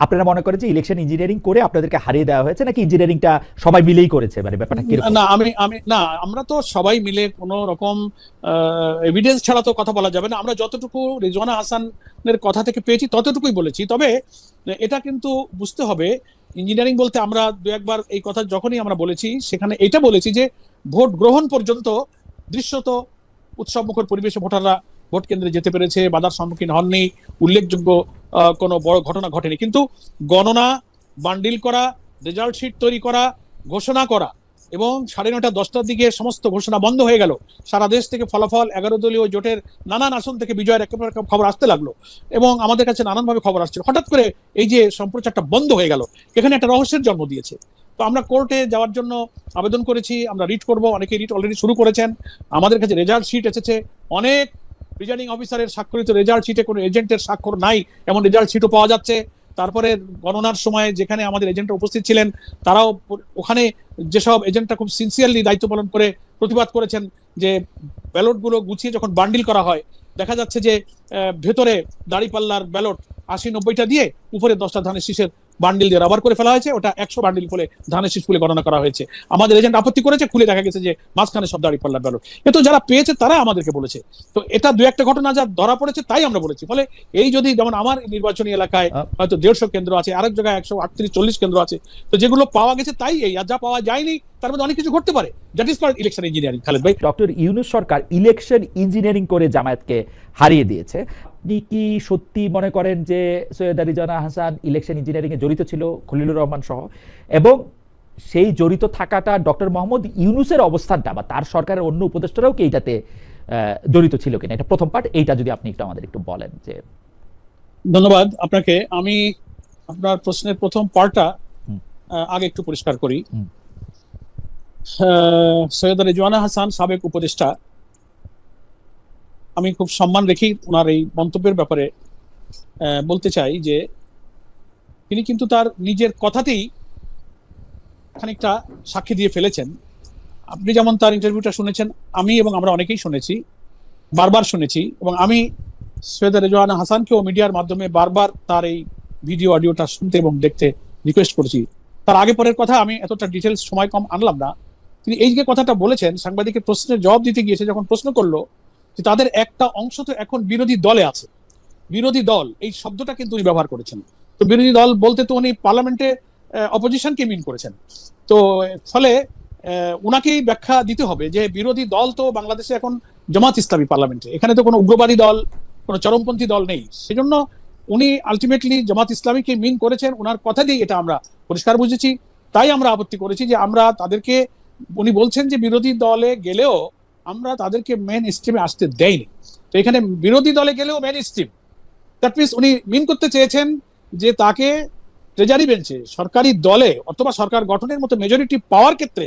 আপনারা মনে করেন যে ইলেকশন ইঞ্জিনিয়ারিং করে আপনাদেরকে হারিয়ে দেওয়া হয়েছে, নাকি ইঞ্জিনিয়ারিংটা সবাই মিলেই করেছে, মানে ব্যাপারটা কি? না, আমি না, আমরা তো সবাই মিলে কোনো রকম এভিডেন্স ছাড়া তো কথা বলা যাবে না। আমরা যতটুকু রিজওয়ানা হাসানের কথা থেকে পেয়েছি ততটুকুই বলেছি। তবে এটা কিন্তু বুঝতে হবে, ইঞ্জিনিয়ারিং বলতে আমরা দু একবার এই কথা যখনই আমরা বলেছি সেখানে এটা বলেছি যে ভোট গ্রহণ পর্যন্ত দৃশ্যত উৎসবমুখর পরিবেশে ভোটাররা ভোট কেন্দ্রে যেতে পেরেছে, বাধার সম্মুখীন হননি, উল্লেখযোগ্য কোনো বড় ঘটনা ঘটেনি। কিন্তু গণনা, বান্ডিল করা, রেজাল্ট শিট তৈরি করা, ঘোষণা করা এবং 9:30 10টার দিকে সমস্ত ঘোষণা বন্ধ হয়ে গেল। সারা দেশ থেকে ফলাফল, 11 দলীয় জোটের নানান আসন থেকে বিজয়ের একেবারে খবর আসতে লাগলো এবং আমাদের কাছে নানানভাবে খবর আসছিল। হঠাৎ করে এই যে সম্প্রচারটা বন্ধ হয়ে গেল, এখানে একটা রহস্যের জন্ম দিয়েছে। তো আমরা কোর্টে যাওয়ার জন্য আবেদন করেছি, আমরা রিট করব, অনেকে রিট অলরেডি শুরু করেছেন। আমাদের কাছে রেজাল্ট শিট এসেছে, অনেক প্রিজাইডিং অফিসারের স্বাক্ষরিত রেজাল্ট শিটে কোনো এজেন্টের স্বাক্ষর নাই এমন রেজাল্ট শিটও পাওয়া যাচ্ছে। তারপরে গণনার সময় যেখানে আমাদের এজেন্টরা উপস্থিত ছিলেন, তারাও ওখানে যেসব এজেন্টরা খুব সিনসিয়ারলি দায়িত্ব পালন করে প্রতিবাদ করেছেন যে ব্যালটগুলো গুছিয়ে যখন বান্ডিল করা হয়, দেখা যাচ্ছে যে ভেতরে দাঁড়িপাল্লার ব্যালট 80-90টা দিয়ে উপরে 10টা ধানের শীষের বান্ডিল দিয়ে রাবার করে ফেলা হয়েছে, ওটা 100 বান্ডিল বলে ধানের শীষ বলে গণনা করা হয়েছে। আমাদের এজেন্ট আপত্তি করেছে, খুলে দেখা গেছে যে মাঝখানে সব দাঁড়িপাল্লার ব্যালট। এ তো যারা পেয়েছে তারা আমাদেরকে বলেছে। তো এটা দু একটা ঘটনা যা ধরা পড়েছে তাই আমরা বলেছি। ফলে এই যদি যেমন আমার নির্বাচনী এলাকায় হয়তো 150 কেন্দ্র আছে, আরেক জায়গায় 138-40 কেন্দ্র আছে, তো যেগুলো পাওয়া গেছে তাই এই, আর যা পাওয়া যায়নি তার মধ্যে অনেক কিছু ঘটতে পারে। That is called election engineering. Khaled ভাই, ডক্টর ইউনূস সরকার ইলেকশন ইঞ্জিনিয়ারিং করে জামায়াতকে হারিয়ে দিয়েছে। আপনি কি সত্যি মনে করেন যে সৈয়দা রিজওয়ানা হাসান ইলেকশন ইঞ্জিনিয়ারিং এ জড়িত ছিল, খলিলুর রহমান সহ, এবং সেই জড়িত থাকাটা ডক্টর মোহাম্মদ ইউনূসের অবস্থানটা বা তার সরকারের অন্য উপদেষ্টারাও কি এইটাতে জড়িত ছিল কিনা? এটা প্রথম পার্ট, এইটা যদি আপনি একটু আমাদের একটু বলেন। যে ধন্যবাদ আপনাকে। আমি আপনার প্রশ্নের প্রথম পার্টটা আগে একটু পরিষ্কার করি। সৈয়দা রিজওয়ানা হাসান সাবেক উপদেষ্টা, আমি খুব সম্মান রেখে ওনার এই মন্তব্যের ব্যাপারে বলতে চাই যে তিনি কিন্তু তার নিজের কথাতেই খানিকটা সাক্ষী দিয়ে ফেলেছেন। আপনি যেমন তার ইন্টারভিউটা শুনেছেন, আমি এবং আমরা অনেকেই শুনেছি, বারবার শুনেছি, এবং আমি সৈয়দা রিজওয়ানা হাসানকেও মিডিয়ার মাধ্যমে বারবার তার এই ভিডিও অডিওটা শুনতে এবং দেখতে রিকোয়েস্ট করেছি। তার আগে পরের কথা আমি এতটা ডিটেলস সময় কম আনলাম না। তিনি এই যে কথাটা বলেছেন, সাংবাদিকের প্রশ্নের জবাব দিতে গিয়েছে যখন প্রশ্ন করলো যে তাদের একটা অংশ তো এখন বিরোধী দলে আছে, বিরোধী দল এই শব্দটা কিন্তু উনি ব্যবহার করেছেন। তো বিরোধী দল বলতে তো উনি পার্লামেন্টে অপোজিশনকে মিন করেছেন। তো ফলে উনাকেই ব্যাখ্যা দিতে হবে যে বিরোধী দল তো বাংলাদেশে এখন জামাত ইসলামী পার্লামেন্টে, এখানে তো কোনো উগ্রবাদী দল, কোনো চরমপন্থী দল নেই। সেজন্য উনি আলটিমেটলি জামাত ইসলামীকে মিন করেছেন, ওনার কথা দিয়ে এটা আমরা পরিষ্কার বুঝেছি। তাই আমরা আপত্তি করেছি যে আমরা তাদেরকে, উনি বলছেন যে বিরোধী দলে গেলেও আমরা তাদেরকে মেন স্ট্রিমে আসতে দেয়নি। তো এখানে বিরোধী দলে গেলেও মেন স্ট্রিম, দ্যাট মিনস উনি মিন করতে চেয়েছেন যে তাকে ট্রেজারি বেঞ্চে সরকারি দলে অথবা সরকার গঠনের মতো মেজরিটি পাওয়ার ক্ষেত্রে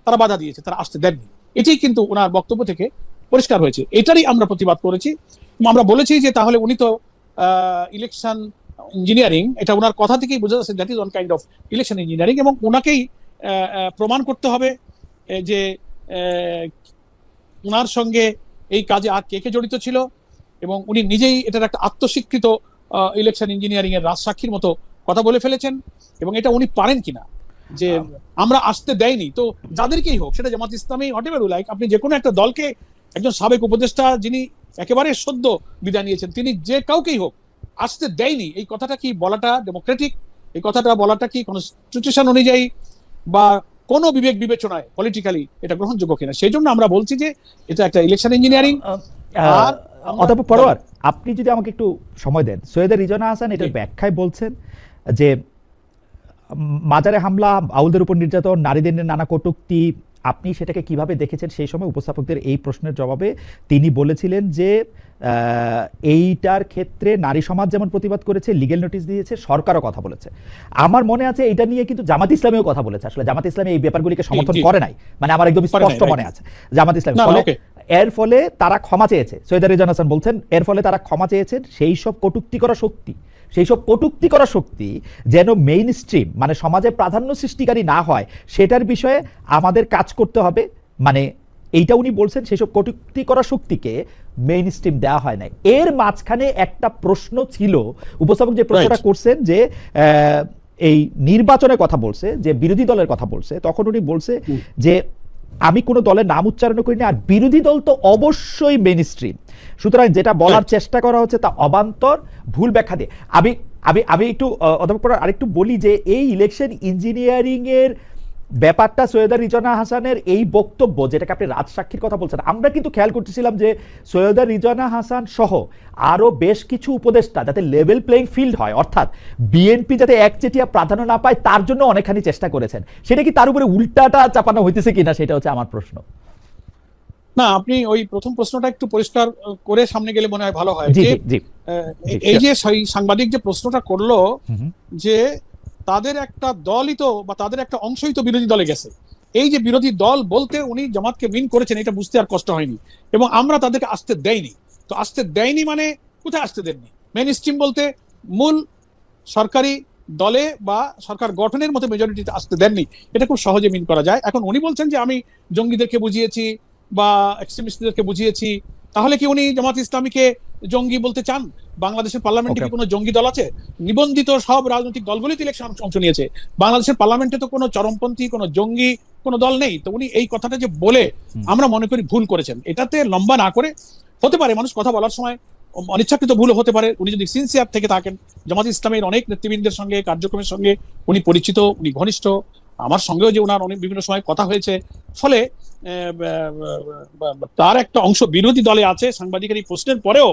তারা বাধা দিয়েছে, তারা আসতে দেননি। এটাই কিন্তু ওনার বক্তব্য থেকে পরিষ্কার হয়েছে। এটারই আমরা প্রতিবাদ করেছি। আমরা বলেছি যে তাহলে উনি তো ইলেকশন ইঞ্জিনিয়ারিং, এটা ওনার কথা থেকেই বোঝা যাচ্ছে that is one kind of election engineering, এবং ওনাকেই প্রমাণ করতে হবে যে ওনার সঙ্গে এই কাজে আর কে কে জড়িত ছিল, এবং উনি নিজেই এটার একটা আত্মস্বীকৃত ইলেকশন ইঞ্জিনিয়ারিং এর রাজসাক্ষীর মতো কথা বলে ফেলেছেন। এবং এটা উনি পারেন কিনা যে আমরা আসতে দেয়নি, তো যাদেরকেই হোক, সেটা Jamaat Islami whatever you like, আপনি যে কোনো একটা দলকে, একজন সাবেক উপদেষ্টা যিনি একেবারে সদ্য বিদায় নিয়েছেন, তিনি যে কাউকেই হোক আসতে দেয়নি, এই কথাটা কি বলাটা ডেমোক্রেটিক? এই কথাটা বলাটা কি কনস্টিটিউশন অনুযায়ী বা কোনো বিবেক বিবেচনায় পলিটিক্যালি এটা গ্রহণযোগ্য কিনা? সেই জন্য আমরা বলছি যে এটা একটা ইলেকশন ইঞ্জিনিয়ারিং। আর অধ্যাপক পরোয়ার, আপনি যদি আমাকে একটু সময় দেন, সৈয়দা রিজওয়ানা হাসান এটার ব্যাখ্যায় বলছেন যে মাজারে হামলা, আউলদের উপর নির্যাতন, নারীদের নানা কটূক্তি, আপনি সেটাকে কিভাবে দেখেছেন? সেই সময় উপস্থাপকদের এই প্রশ্নের জবাবে তিনি বলেছিলেন যে এইটার ক্ষেত্রে নারী সমাজ যেমন প্রতিবাদ করেছে, লিগ্যাল নোটিশ দিয়েছে, সরকারও কথা বলেছে। আমার মনে আছে এটা নিয়ে কিন্তু জামাত ইসলামীও কথা বলেছে। আসলে জামাত ইসলামী এই ব্যাপারগুলিকে সমর্থন করে নাই, মানে আমার একদম স্পষ্ট মনে আছে জামাত ইসলামী। এর ফলে তারা ক্ষমা চেয়েছে, সৈয়দা রিজওয়ানা হাসান বলছেন এর ফলে তারা ক্ষমা চেয়েছেন। সেই সব কটূক্তি করা শক্তি যেন মেইন স্ট্রিম, মানে সমাজে প্রাধান্য সৃষ্টিকারী না হয়, সেটার বিষয়ে আমাদের কাজ করতে হবে। মানে এইটা উনি বলছেন সেসব কটূক্তি করা শক্তিকে মেইন স্ট্রিম দেওয়া হয় নাই। এর মাঝখানে একটা প্রশ্ন ছিল, উপস্থাপক যে প্রশ্নটা করছেন যে এই নির্বাচনের কথা বলছে, যে বিরোধী দলের কথা বলছে, তখন উনি বলছে যে আমি কোনো দলের নাম উচ্চারণ করিনি, আর বিরোধী দল তো অবশ্যই মেইন স্ট্রিম, সুতরাং যেটা বলার চেষ্টা করা হচ্ছে তা অবান্তর, ভুল ব্যাখ্যা দিয়ে। আমি আমি আমি একটু অধ্যাপক আরেকটু বলি যে এই ইলেকশন ইঞ্জিনিয়ারিং এর ব্যাপারটা সৈয়দা রিজওয়ানা হাসানের এই বক্তব্য, যেটাকে আপনি রাজসাক্ষীর কথা বলছেন, আমরা কিন্তু খেয়াল করতেছিলাম যে সৈয়দা রিজওয়ানা হাসান সহ আরো বেশ কিছু উপদেষ্টা যাতে লেভেল প্লেইং ফিল্ড হয়, অর্থাৎ বিএনপি যাতে একচেটিয়া প্রাধান্য না পায় তার জন্য অনেকখানি চেষ্টা করেছেন। সেটা কি তার উপরে উল্টাটা চাপানো হইতেছে কিনা, সেটা হচ্ছে আমার প্রশ্ন। না, আপনি ওই প্রথম প্রশ্নটা একটু পরিষ্কার করে সামনে গেলে মনে হয় ভালো হয়। এই যে সাংবাদিক যে প্রশ্নটা করলো যে তাদের একটা দলই তো, বা তাদের একটা অংশই তো বিরোধী দলে গেছে, এই যে বিরোধী দল বলতে উনি জামাতকে মিন করেছেন, এটা বুঝতে আর কষ্ট হয়নি, এবং আমরা তাদেরকে আসতে দেয়নি। তো আসতে দেয়নি মানে কোথায় আসতে দেননি? মেইন স্ট্রিম বলতে মূল সরকারি দলে বা সরকার গঠনের মতো মেজরিটিতে আসতে দেননি, এটা খুব সহজে মিন করা যায়। এখন উনি বলছেন যে আমি জঙ্গিদেরকে বুঝিয়েছি বা এক্সট্রিমিস্টদেরকে বুঝিয়েছি, তাহলে কি উনি জামাত ইসলামীকে জঙ্গি বলতে চান? বাংলাদেশের পার্লামেন্টে কি কোনো জঙ্গি দল আছে? নিবন্ধিত সব রাজনৈতিক দলগুলি তো ইলেকশন অংশ নিয়েছে, বাংলাদেশের পার্লামেন্টে তো কোনো চরমপন্থী কোনো জঙ্গি কোনো দল নেই। তো উনি এই কথাটা যে বলে আমরা মনে করি ভুল করেছেন। এটাতে লম্বা না করে, হতে পারে মানুষ কথা বলার সময় অনিচ্ছাকৃত ভুল হতে পারে, উনি যদি সিনসিয়ার থেকে থাকেন, জামাত ইসলামের অনেক নেতৃবৃন্দের সঙ্গে কার্যক্রমের সঙ্গে উনি পরিচিত, উনি ঘনিষ্ঠ, আমার সঙ্গেও যে ওনার অনেক বিভিন্ন সময় কথা হয়েছে, ফলে তার একটা অংশ বিরোধী দলে আছে। সাংবাদিকের এই প্রশ্নের পরেও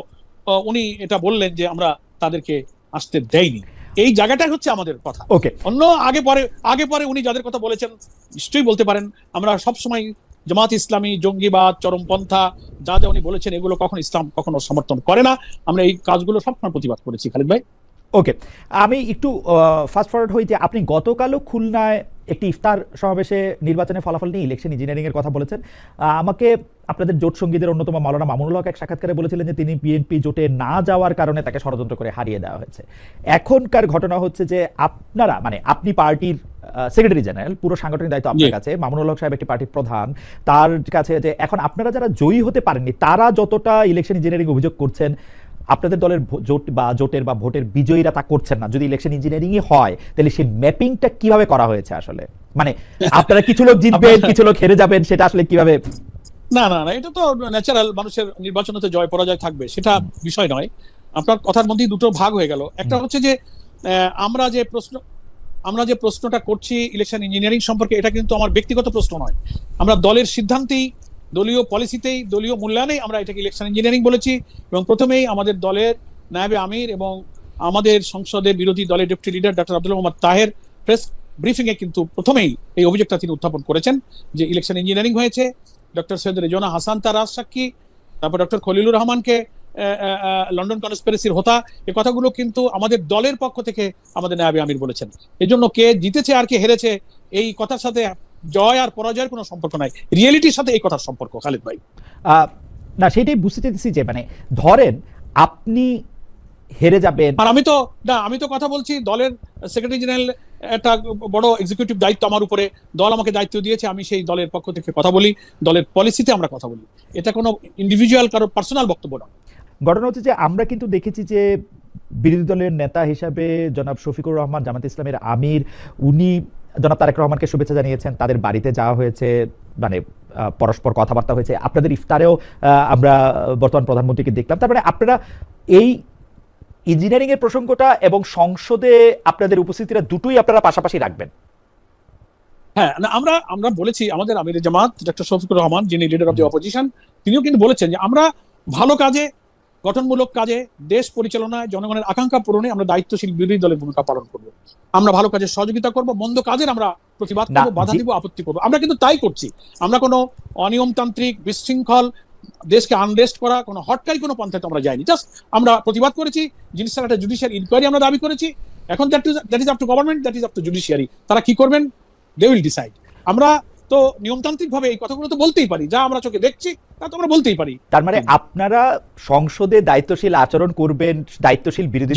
উনি এটা বললেন যে আমরা তাদেরকে আসতে দেয়নি, এই জায়গাটাই হচ্ছে আমাদের কথা। ওকে, অন্য আগে পরে উনি যাদের কথা বলেছেন নিশ্চয়ই বলতে পারেন। আমরা সবসময় জামাত ইসলামী, জঙ্গিবাদ, চরমপন্থা যা যা উনি বলেছেন এগুলো কখনো ইসলাম কখনো সমর্থন করে না। আমরা এই কাজগুলো সবসময় প্রতিবাদ করেছি। খালিদ ভাই, ওকে, আমি একটু ফাস্ট ফরওয়ার্ড হই যে আপনি গতকালও খুলনায় একটি ইফতার সমাবেশে নির্বাচনের ফলাফল নিয়ে ইলেকশন ইঞ্জিনিয়ারিং এর কথা বলেছেন। আমাকে আপনাদের জোট সঙ্গীদের অন্যতম মাওলানা মামুনুল হক এক সাক্ষাৎকারে বলেছিলেন যে তিনি বিএনপি জোটে না যাওয়ার কারণে তাকে ষড়যন্ত্র করে হারিয়ে দেওয়া হয়েছে। এখনকার ঘটনা হচ্ছে যে আপনারা, মানে আপনি পার্টির সেক্রেটারি জেনারেল, পুরো সাংগঠনিক দায়িত্ব আপনার কাছে, মামুনুল হক সাহেব একটি পার্টির প্রধান, তার কাছে যে এখন আপনারা যারা জয়ী হতে পারেননি তারা যতটা ইলেকশন ইঞ্জিনিয়ারিং অভিযোগ করছেন, আপনাদের দলের জোট বা জোটের বা ভোটের বিজয়ীরা তা করছেন না। যদি ইলেকশন ইঞ্জিনিয়ারিংই হয় তাহলে সেই ম্যাপিংটা কিভাবে করা হয়েছে আসলে, মানে আপনারা কিছু লোক জিতবেন কিছু লোক হেরে যাবেন, সেটা আসলে কিভাবে? না না না, এটা তো ন্যাচারাল, মানুষের নির্বাচনে তো জয় পরাজয় থাকবে, সেটা বিষয় নয়। আপনার কথার মধ্যেই দুটো ভাগ হয়ে গেল। একটা হচ্ছে যে আমরা যে প্রশ্নটা করছি ইলেকশন ইঞ্জিনিয়ারিং সম্পর্কে, এটা কিন্তু আমার ব্যক্তিগত প্রশ্ন নয়। আমরা দলের সিদ্ধান্তেই, দলীয় পলিসিতেই, দলীয় মূল্যায়নেই আমরা এটাকে ইলেকশন ইঞ্জিনিয়ারিং বলেছি। এবং প্রথমেই আমাদের দলের নায়েবে আমির এবং আমাদের সংসদের বিরোধী দলের deputy leader doctor Abdul Mohammad Taher press briefing এ কিন্তু প্রথমেই এই অভিযোগটা তিনি উত্থাপন করেছেন যে ইলেকশন ইঞ্জিনিয়ারিং হয়েছে। ডক্টর সৈয়দ রিজওয়ানা হাসান তার রাজসাক্ষী, তারপর ডক্টর খলিলুর রহমানকে লন্ডন কনস্পিরেসির হোতা, এই কথাগুলো কিন্তু আমাদের দলের পক্ষ থেকে আমাদের নায়েবে আমির বলেছেন। এজন্য কে জিতেছে আর কে হেরেছে এই কথার সাথে জয় আর পরাজয়ের কোনো সম্পর্ক নাই, রিয়েলিটির সাথে এই কথার সম্পর্ক। খালিদ ভাই, না সেটাই বুঝতে চাইছি যে মানে ধরেন আপনি হেরে যাবেন, আর আমি তো কথা বলছি দলের সেক্রেটারি জেনারেল, একটা বড় এক্সিকিউটিভ দায়িত্ব আমার উপরে, দল আমাকে দায়িত্ব দিয়েছে, আমি সেই দলের পক্ষ থেকে কথা বলি, দলের পলিসিতে আমরা কথা বলি, এটা কোনো ইন্ডিভিজুয়াল কারো পার্সোনাল বক্তব্য না। ঘটনা হচ্ছে যে আমরা কিন্তু দেখেছি যে বিরোধী দলের নেতা হিসাবে জনাব শফিকুর রহমান, জামাত ইসলামের আমির, উনি জনাব তারেক রহমানকে শুভেচ্ছা জানিয়েছেন, তাদের বাড়িতে যাওয়া হয়েছে, মানে পরস্পর কথাবার্তা হয়েছে। আপনাদের ইফতারেও আমরা বর্তমান প্রধানমন্ত্রীকে দেখলাম। তারপরে আপনারা এই ইঞ্জিনিয়ারিং এর প্রসঙ্গটা এবং সংসদে আপনাদের উপস্থিতিটা দুটোই আপনারা পাশাপাশি রাখবেন। হ্যাঁ, আমরা বলেছি আমাদের আমির জামাত ডক্টর শফিকুর রহমান, যিনি লিডার অফ দি অপোজিশন, তিনিও কিন্তু বলেছেন যে আমরা ভালো কাজে, গঠনমূলক কাজে, দেশ পরিচালনায়, জনগণের আকাঙ্ক্ষা পূরণে আমরা দায়িত্বশীল বিরোধী দলের ভূমিকা পালন করব। আমরা ভালো কাজের সহযোগিতা করব, মন্দ কাজের আমরা প্রতিবাদ করব, বাধা দিব, আপত্তি করব। আমরা কিন্তু তাই করছি। আমরা কোনো অনিয়মতান্ত্রিক, বিশৃঙ্খল, দেশকে আনরেস্ট করা কোনো হটকারী কোনো পন্থায় আমরা যাইনি। জাস্ট আমরা প্রতিবাদ করেছি, জিনিসটার একটা জুডিশিয়াল ইনকোয়ারি আমরা দাবি করেছি। এখন that is up to government, that is up to judiciary, তারা কি করবেন দে উইল ডিসাইড। আমরা তো নিয়মতান্ত্রিক ভাবে এই কথাগুলো তো বলতেই পারি, যা আমরা চোখে দেখছি তা তো আমরা বলতেই পারি। তার মানে আপনারা সংসদে দায়িত্বশীল আচরণ করবেন, দায়িত্বশীল বিরোধী